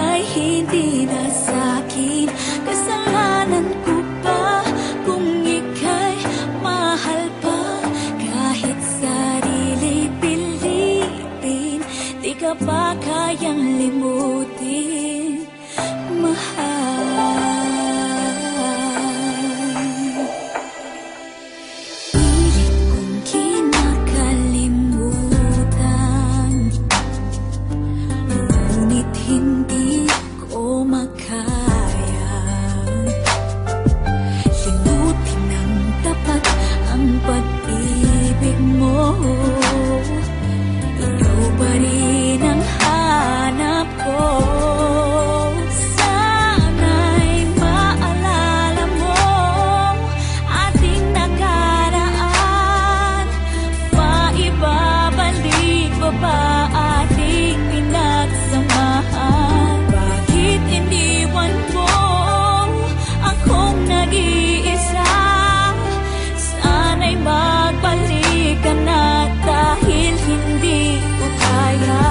ika'y hindi na sa'kin. Kasalanan ko ba kung ika'y mahal pa? Kahit sarili pilitin, di ka ba kayang limutin, mahal? Hindi ko makaya limutin ng tapat ang pag-ibig mo. Ikaw pa rin ang hanap ko. Sana'y maalala mo ating nakaraan. Maibabalik mo ba ating pinagsamahan? Bakit iniwan mo akong nag-iisa? Sana'y magbalik ka na dahil hindi ko kaya.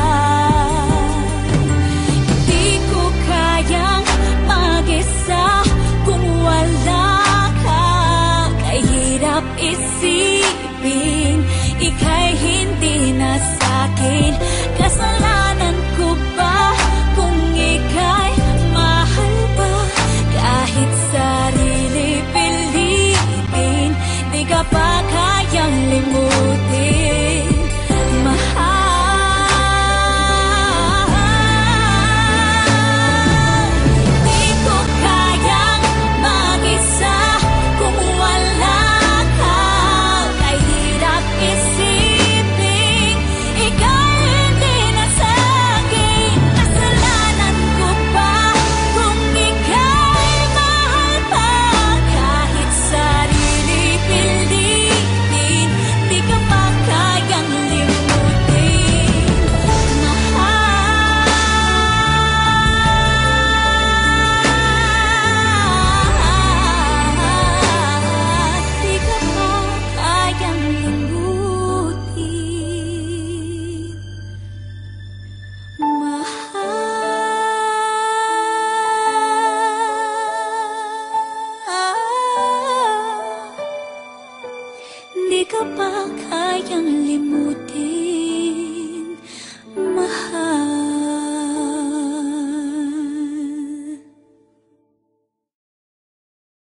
Hindi ko kayang mag-isa kung wala ka. Kahirap isipin ika'y hindi na sa'kin. Kasalanan ko ba kung ika'y mahal pa? Kahit sarili pilitin, di ka pa kayang limutin, mahal. Di ko kayang mag-isa kung wala ka. Kahirap isipin ika'y hindi na sa'kin. Kasalanan ko ba kung ika'y mahal pa? Kahit sarili pilitin, di ka pa kayang limutin, mahal. Di ka pa kayang limutin, mahal. Di ka pa kayang limutin.